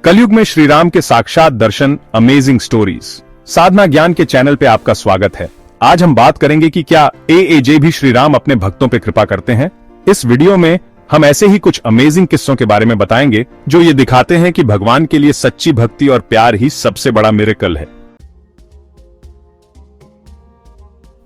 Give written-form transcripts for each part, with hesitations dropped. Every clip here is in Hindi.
कलयुग में श्री राम के साक्षात दर्शन, अमेजिंग स्टोरीज। साधना ज्ञान के चैनल पे आपका स्वागत है। आज हम बात करेंगे कि क्या एएजे भी श्री राम अपने भक्तों पे कृपा करते हैं। इस वीडियो में हम ऐसे ही कुछ अमेजिंग किस्सों के बारे में बताएंगे जो ये दिखाते हैं कि भगवान के लिए सच्ची भक्ति और प्यार ही सबसे बड़ा मिरेकल है।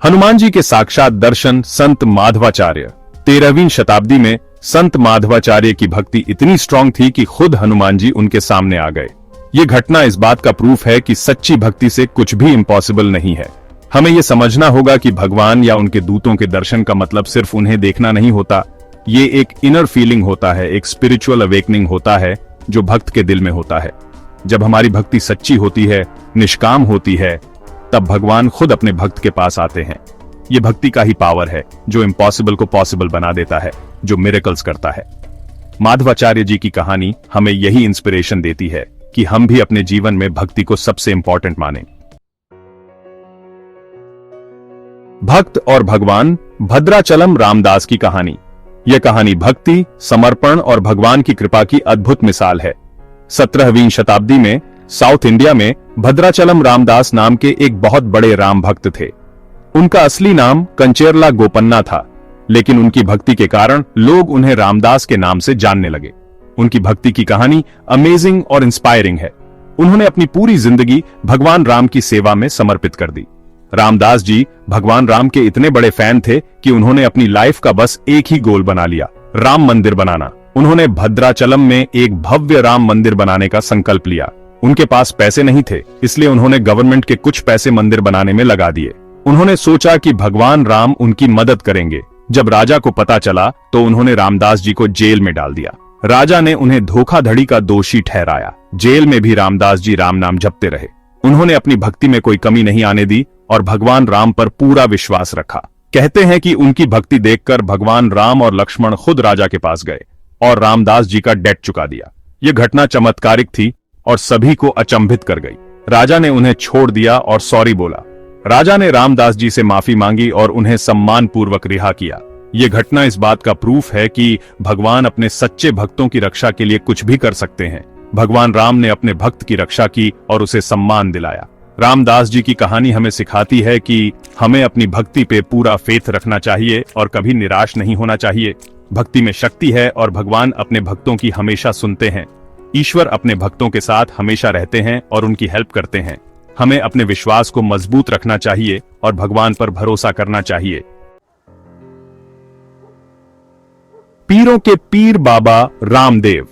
हनुमान जी के साक्षात दर्शन। संत माधवाचार्य। 13वीं शताब्दी में संत माधवाचार्य की भक्ति इतनी स्ट्रांग थी कि खुद हनुमान जी उनके सामने आ गए। ये घटना इस बात का प्रूफ है कि सच्ची भक्ति से कुछ भी इम्पॉसिबल नहीं है। हमें यह समझना होगा कि भगवान या उनके दूतों के दर्शन का मतलब सिर्फ उन्हें देखना नहीं होता। ये एक इनर फीलिंग होता है, एक स्पिरिचुअल अवेकनिंग होता है जो भक्त के दिल में होता है। जब हमारी भक्ति सच्ची होती है, निष्काम होती है, तब भगवान खुद अपने भक्त के पास आते हैं। ये भक्ति का ही पावर है जो इम्पॉसिबल को पॉसिबल बना देता है, जो मिरेकल्स करता है। माधवाचार्य जी की कहानी हमें यही इंस्पिरेशन देती है कि हम भी अपने जीवन में भक्ति को सबसे इंपॉर्टेंट मानें। भक्त और भगवान। भद्राचलम रामदास की कहानी। यह कहानी भक्ति, समर्पण और भगवान की कृपा की अद्भुत मिसाल है। 17वीं शताब्दी में साउथ इंडिया में भद्राचलम रामदास नाम के एक बहुत बड़े राम भक्त थे। उनका असली नाम कंचेरला गोपन्ना था, लेकिन उनकी भक्ति के कारण लोग उन्हें रामदास के नाम से जानने लगे। उनकी भक्ति की कहानी अमेजिंग और इंस्पायरिंग है। उन्होंने अपनी पूरी जिंदगी भगवान राम की सेवा में समर्पित कर दी। रामदास जी भगवान राम के इतने बड़े फैन थे कि उन्होंने अपनी लाइफ का बस एक ही गोल बना लिया, राम मंदिर बनाना। उन्होंने भद्राचलम में एक भव्य राम मंदिर बनाने का संकल्प लिया। उनके पास पैसे नहीं थे, इसलिए उन्होंने गवर्नमेंट के कुछ पैसे मंदिर बनाने में लगा दिए। उन्होंने सोचा कि भगवान राम उनकी मदद करेंगे। जब राजा को पता चला तो उन्होंने रामदास जी को जेल में डाल दिया। राजा ने उन्हें धोखाधड़ी का दोषी ठहराया। जेल में भी रामदास जी राम नाम जपते रहे। उन्होंने अपनी भक्ति में कोई कमी नहीं आने दी और भगवान राम पर पूरा विश्वास रखा। कहते हैं कि उनकी भक्ति देखकर भगवान राम और लक्ष्मण खुद राजा के पास गए और रामदास जी का डेट चुका दिया। यह घटना चमत्कारिक थी और सभी को अचंभित कर गई। राजा ने उन्हें छोड़ दिया और सॉरी बोला। राजा ने रामदास जी से माफी मांगी और उन्हें सम्मान पूर्वक रिहा किया। यह घटना इस बात का प्रूफ है कि भगवान अपने सच्चे भक्तों की रक्षा के लिए कुछ भी कर सकते हैं। भगवान राम ने अपने भक्त की रक्षा की और उसे सम्मान दिलाया। रामदास जी की कहानी हमें सिखाती है कि हमें अपनी भक्ति पे पूरा फेथ रखना चाहिए और कभी निराश नहीं होना चाहिए। भक्ति में शक्ति है और भगवान अपने भक्तों की हमेशा सुनते हैं। ईश्वर अपने भक्तों के साथ हमेशा रहते हैं और उनकी हेल्प करते हैं। हमें अपने विश्वास को मजबूत रखना चाहिए और भगवान पर भरोसा करना चाहिए। पीरों के पीर बाबा रामदेव।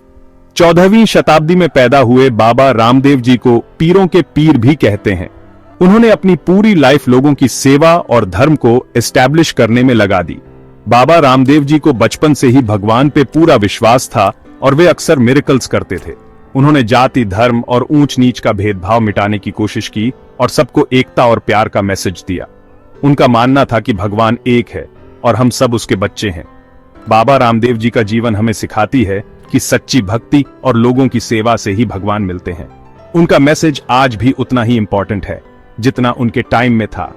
14वीं शताब्दी में पैदा हुए बाबा रामदेव जी को पीरों के पीर भी कहते हैं। उन्होंने अपनी पूरी लाइफ लोगों की सेवा और धर्म को एस्टैब्लिश करने में लगा दी। बाबा रामदेव जी को बचपन से ही भगवान पे पूरा विश्वास था और वे अक्सर मिरेकल्स करते थे। उन्होंने जाति, धर्म और ऊंच नीच का भेदभाव मिटाने की कोशिश की और सबको एकता और प्यार का मैसेज दिया। उनका मानना था कि भगवान एक है और हम सब उसके बच्चे हैं। बाबा रामदेव जी का जीवन हमें सिखाती है कि सच्ची भक्ति और लोगों की सेवा से ही भगवान मिलते हैं। उनका मैसेज आज भी उतना ही इंपॉर्टेंट है जितना उनके टाइम में था।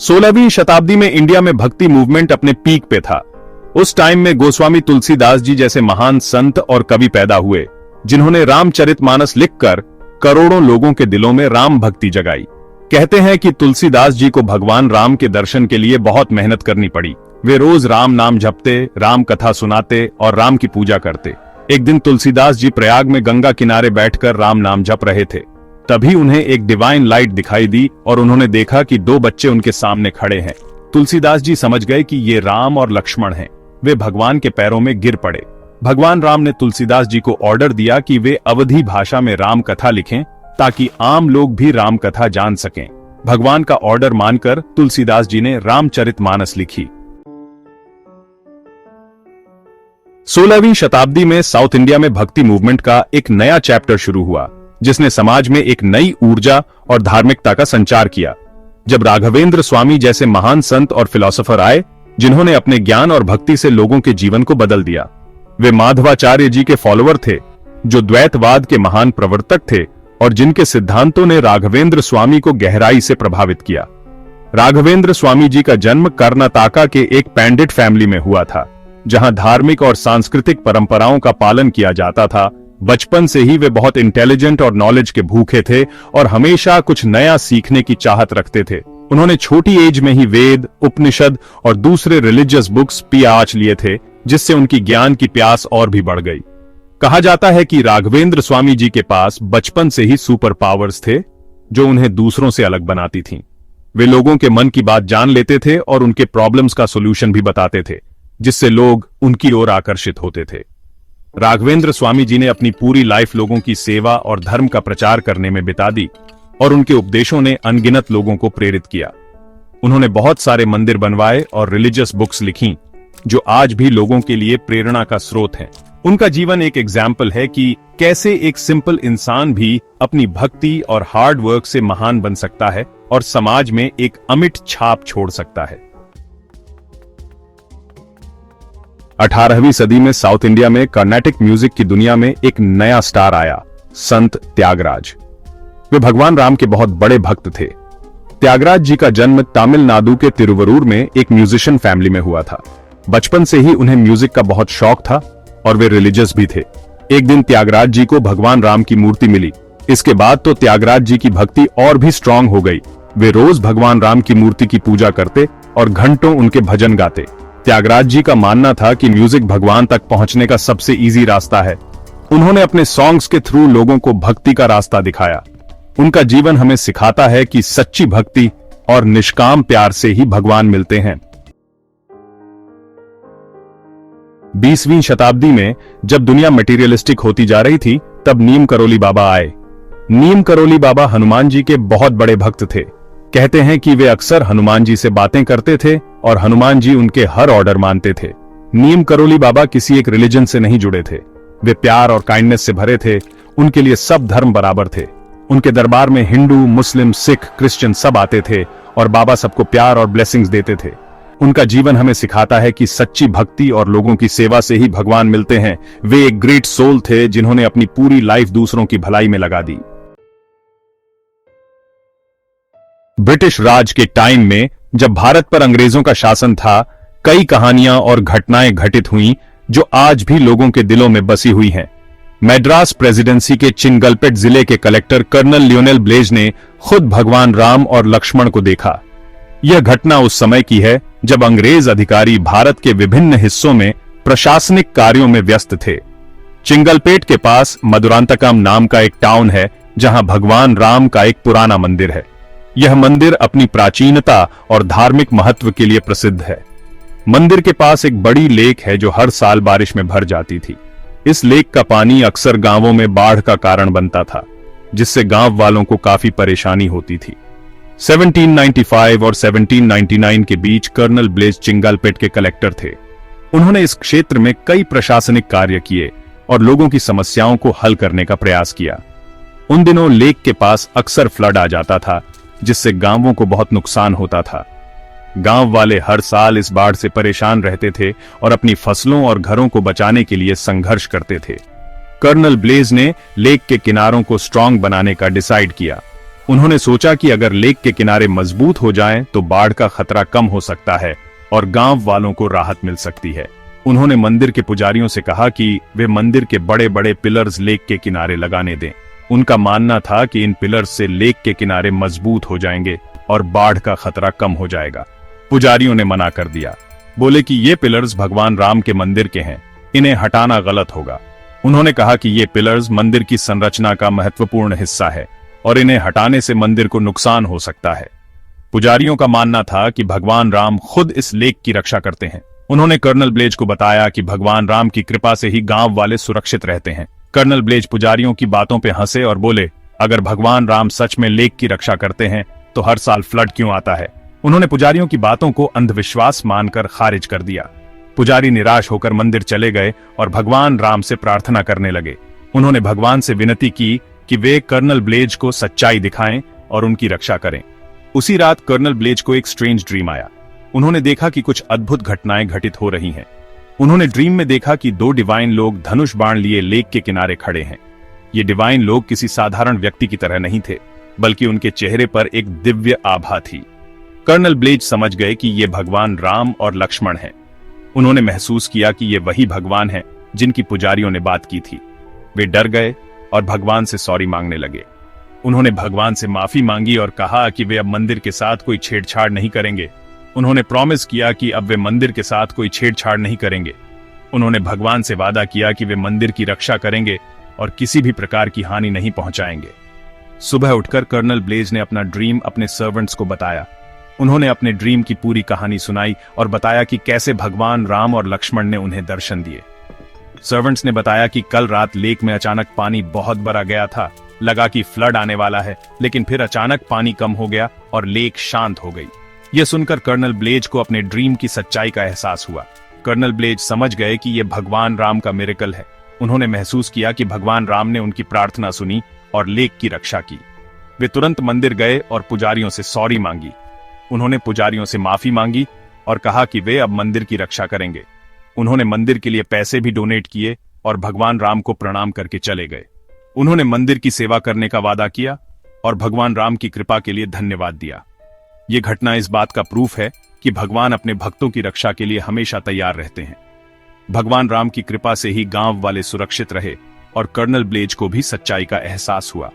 16वीं शताब्दी में इंडिया में भक्ति मूवमेंट अपने पीक पे था। उस टाइम में गोस्वामी तुलसीदास जी जैसे महान संत और कवि पैदा हुए, जिन्होंने रामचरितमानस लिखकर करोड़ों लोगों के दिलों में राम भक्ति जगाई। कहते हैं कि तुलसीदास जी को भगवान राम के दर्शन के लिए बहुत मेहनत करनी पड़ी। वे रोज राम नाम जपते, राम कथा सुनाते और राम की पूजा करते। एक दिन तुलसीदास जी प्रयाग में गंगा किनारे बैठकर राम नाम जप रहे थे। तभी उन्हें एक डिवाइन लाइट दिखाई दी और उन्होंने देखा कि दो बच्चे उनके सामने खड़े हैं। तुलसीदास जी समझ गए कि ये राम और लक्ष्मण हैं। वे भगवान के पैरों में गिर पड़े। भगवान राम ने तुलसीदास जी को ऑर्डर दिया कि वे अवधी भाषा में राम कथा लिखें ताकि आम लोग भी राम कथा जान सकें। भगवान का ऑर्डर मानकर तुलसीदास जी ने रामचरितमानस लिखी। 16वीं शताब्दी में साउथ इंडिया में भक्ति मूवमेंट का एक नया चैप्टर शुरू हुआ, जिसने समाज में एक नई ऊर्जा और धार्मिकता का संचार किया। जब राघवेंद्र स्वामी जैसे महान संत और फिलोसोफर आए, जिन्होंने अपने ज्ञान और भक्ति से लोगों के जीवन को बदल दिया। वे माधवाचार्य जी के फॉलोअर थे, जो द्वैतवाद के महान प्रवर्तक थे और जिनके सिद्धांतों ने राघवेंद्र स्वामी को गहराई से प्रभावित किया। राघवेंद्र स्वामी जी का जन्म कर्नाटका के एक पंडित फैमिली में हुआ था। जहां धार्मिक और सांस्कृतिक परंपराओं का पालन किया जाता था। बचपन से ही वे बहुत इंटेलिजेंट और नॉलेज के भूखे थे और हमेशा कुछ नया सीखने की चाहत रखते थे। उन्होंने छोटी एज में ही वेद, उपनिषद और दूसरे रिलीजियस बुक्स पियाच लिए थे, जिससे उनकी ज्ञान की प्यास और भी बढ़ गई। कहा जाता है कि राघवेंद्र स्वामी जी के पास बचपन से ही सुपर पावर्स थे, जो उन्हें दूसरों से अलग बनाती थीं। वे लोगों के मन की बात जान लेते थे और उनके प्रॉब्लम्स का सॉल्यूशन भी बताते थे, जिससे लोग उनकी ओर आकर्षित होते थे। राघवेंद्र स्वामी जी ने अपनी पूरी लाइफ लोगों की सेवा और धर्म का प्रचार करने में बिता दी और उनके उपदेशों ने अनगिनत लोगों को प्रेरित किया। उन्होंने बहुत सारे मंदिर बनवाए और रिलीजियस बुक्स लिखी, जो आज भी लोगों के लिए प्रेरणा का स्रोत हैं। उनका जीवन एक एग्जाम्पल है कि कैसे एक सिंपल इंसान भी अपनी भक्ति और हार्ड वर्क से महान बन सकता है और समाज में एक अमिट छाप छोड़ सकता है। 18वीं सदी में साउथ इंडिया में कर्नाटिक म्यूजिक की दुनिया में एक नया स्टार आया, संत त्यागराज। वे भगवान राम के बहुत बड़े भक्त थे। त्यागराज जी का जन्म तमिलनाडु के तिरुवरूर में एक म्यूजिशियन फैमिली में हुआ था। बचपन से ही उन्हें म्यूजिक का बहुत शौक था और वे रिलीजियस भी थे। एक दिन त्यागराज जी को भगवान राम की मूर्ति मिली। इसके बाद तो त्यागराज जी की भक्ति और भी स्ट्रांग हो गई। वे रोज भगवान राम की मूर्ति की पूजा करते और घंटों उनके भजन गाते। त्यागराज जी का मानना था कि म्यूजिक भगवान तक पहुंचने का सबसे इजी रास्ता है। उन्होंने अपने सॉन्ग्स के थ्रू लोगों को भक्ति का रास्ता दिखाया। उनका जीवन हमें सिखाता है कि सच्ची भक्ति और निष्काम प्यार से ही भगवान मिलते हैं। 20वीं शताब्दी में जब दुनिया मटेरियलिस्टिक होती जा रही थी, तब नीम करोली बाबा आए। नीम करोली बाबा हनुमान जी के बहुत बड़े भक्त थे। कहते हैं कि वे अक्सर हनुमान जी से बातें करते थे और हनुमान जी उनके हर ऑर्डर मानते थे। नीम करोली बाबा किसी एक रिलीजन से नहीं जुड़े थे। वे प्यार और काइंडनेस से भरे थे। उनके लिए सब धर्म बराबर थे। उनके दरबार में हिंदू, मुस्लिम, सिख, क्रिश्चियन सब आते थे और बाबा सबको प्यार और ब्लेसिंग्स देते थे। उनका जीवन हमें सिखाता है कि सच्ची भक्ति और लोगों की सेवा से ही भगवान मिलते हैं। वे एक ग्रेट सोल थे जिन्होंने अपनी पूरी लाइफ दूसरों की भलाई में लगा दी। ब्रिटिश राज के टाइम में जब भारत पर अंग्रेजों का शासन था, कई कहानियां और घटनाएं घटित हुईं जो आज भी लोगों के दिलों में बसी हुई हैं। मैड्रास प्रेसिडेंसी के चिंगलपेट जिले के कलेक्टर कर्नल लियोनेल ब्लेज ने खुद भगवान राम और लक्ष्मण को देखा। यह घटना उस समय की है जब अंग्रेज अधिकारी भारत के विभिन्न हिस्सों में प्रशासनिक कार्यों में व्यस्त थे। चिंगलपेट के पास मधुरांतकम नाम का एक टाउन है, जहां भगवान राम का एक पुराना मंदिर है। यह मंदिर अपनी प्राचीनता और धार्मिक महत्व के लिए प्रसिद्ध है। मंदिर के पास एक बड़ी लेक है जो हर साल बारिश में भर जाती थी। इस लेक का पानी अक्सर गांवों में बाढ़ का कारण बनता था, जिससे गांव वालों को काफी परेशानी होती थी। 1795 और 1799 के बीच कर्नल ब्लेज चिंगलपेट के कलेक्टर थे। उन्होंने इस क्षेत्र में कई प्रशासनिक कार्य किए और लोगों की समस्याओं को हल करने का प्रयास किया। उन दिनों लेक के पास अक्सर फ्लड आ जाता था, जिससे गांवों को बहुत नुकसान होता था। गांव वाले हर साल इस बाढ़ से परेशान रहते थे और अपनी फसलों और घरों को बचाने के लिए संघर्ष करते थे। कर्नल ब्लेज ने लेक के किनारों को स्ट्रांग बनाने का डिसाइड किया। उन्होंने सोचा कि अगर लेक के किनारे मजबूत हो जाएं, तो बाढ़ का खतरा कम हो सकता है और गांव वालों को राहत मिल सकती है। उन्होंने मंदिर के पुजारियों से कहा कि वे मंदिर के बड़े बड़े पिलर्स लेक के किनारे लगाने दें। उनका मानना था कि इन पिलर्स से लेक के किनारे मजबूत हो जाएंगे और बाढ़ का खतरा कम हो जाएगा। पुजारियों ने मना कर दिया। बोले कि ये पिलर्स भगवान राम के मंदिर के हैं, इन्हें हटाना गलत होगा। उन्होंने कहा कि ये पिलर्स मंदिर की संरचना का महत्वपूर्ण हिस्सा है और इन्हें हटाने से मंदिर को नुकसान हो सकता है। पुजारियों का मानना था कि भगवान राम खुद इस लेक की रक्षा करते हैं। उन्होंने कर्नल ब्लेज को बताया कि भगवान राम की कृपा से ही गांव वाले सुरक्षित रहते हैं। कर्नल ब्लेज पुजारियों की बातों पे हंसे और बोले, अगर भगवान राम सच में लेक की रक्षा करते हैं तो हर साल फ्लड क्यों आता है। उन्होंने पुजारियों की बातों को अंधविश्वास मानकर खारिज कर दिया। पुजारी निराश होकर मंदिर चले गए और भगवान राम से प्रार्थना करने लगे। उन्होंने भगवान से विनती की कि वे कर्नल ब्लेज को सच्चाई दिखाएं और उनकी रक्षा करें। उसी रात कर्नल ब्लेज को एक स्ट्रेंज ड्रीम आया। उन्होंने देखा कि कुछ अद्भुत घटनाएं घटित हो रही हैं। उन्होंने ड्रीम में देखा कि दो डिवाइन लोग धनुष बाण लिए लेक के किनारे खड़े हैं। ये डिवाइन लोग किसी साधारण व्यक्ति की तरह नहीं थे, बल्कि उनके चेहरे पर एक दिव्य आभा थी। कर्नल ब्लेज समझ गए कि ये भगवान राम और लक्ष्मण हैं। उन्होंने महसूस किया कि ये वही भगवान है जिनकी पुजारियों ने बात की थी। वे डर गए और भगवान से सॉरी मांगने लगे। उन्होंने भगवान से माफी मांगी और कहा कि वे अब मंदिर के साथ कोई छेड़छाड़ नहीं करेंगे। उन्होंने प्रॉमिस किया कि अब वे मंदिर के साथ कोई छेड़छाड़ नहीं करेंगे। उन्होंने भगवान से वादा किया कि वे मंदिर की रक्षा करेंगे और किसी भी प्रकार की हानि नहीं पहुंचाएंगे। सुबह उठकर कर्नल ब्लेज ने अपना ड्रीम अपने सर्वेंट्स को बताया। उन्होंने अपने ड्रीम की पूरी कहानी सुनाई और बताया कि कैसे भगवान राम और लक्ष्मण ने उन्हें दर्शन दिए। सर्वेंट्स ने बताया कि कल रात लेक में अचानक पानी बहुत भरा गया था। लगा कि फ्लड आने वाला है, लेकिन फिर अचानक पानी कम हो गया और लेक शांत हो गई। यह सुनकर कर्नल ब्लेज को अपने ड्रीम की सच्चाई का एहसास हुआ। कर्नल ब्लेज समझ गए कि यह भगवान राम का मिरेकल है। उन्होंने महसूस किया कि भगवान राम ने उनकी प्रार्थना सुनी और लेक की रक्षा की। वे तुरंत मंदिर गए और पुजारियों से सॉरी मांगी। उन्होंने पुजारियों से माफी मांगी और कहा कि वे अब मंदिर की रक्षा करेंगे। उन्होंने मंदिर के लिए पैसे भी डोनेट किए और भगवान राम को प्रणाम करके चले गए। उन्होंने मंदिर की सेवा करने का वादा किया और भगवान राम की कृपा के लिए धन्यवाद दिया। यह घटना इस बात का प्रूफ है कि भगवान अपने भक्तों की रक्षा के लिए हमेशा तैयार रहते हैं। भगवान राम की कृपा से ही गांव वाले सुरक्षित रहे और कर्नल ब्लेज को भी सच्चाई का एहसास हुआ।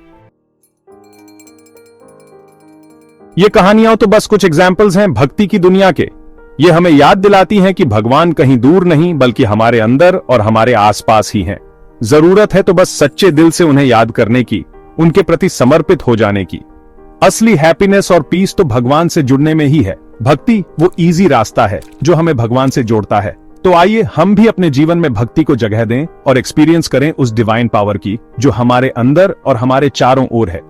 ये कहानियां तो बस कुछ एग्जाम्पल्स हैं भक्ति की दुनिया के। ये हमें याद दिलाती हैं कि भगवान कहीं दूर नहीं बल्कि हमारे अंदर और हमारे आसपास ही हैं। जरूरत है तो बस सच्चे दिल से उन्हें याद करने की, उनके प्रति समर्पित हो जाने की। असली हैप्पीनेस और पीस तो भगवान से जुड़ने में ही है। भक्ति वो इजी रास्ता है जो हमें भगवान से जोड़ता है। तो आइए हम भी अपने जीवन में भक्ति को जगह दें और एक्सपीरियंस करें उस डिवाइन पावर की जो हमारे अंदर और हमारे चारों ओर है।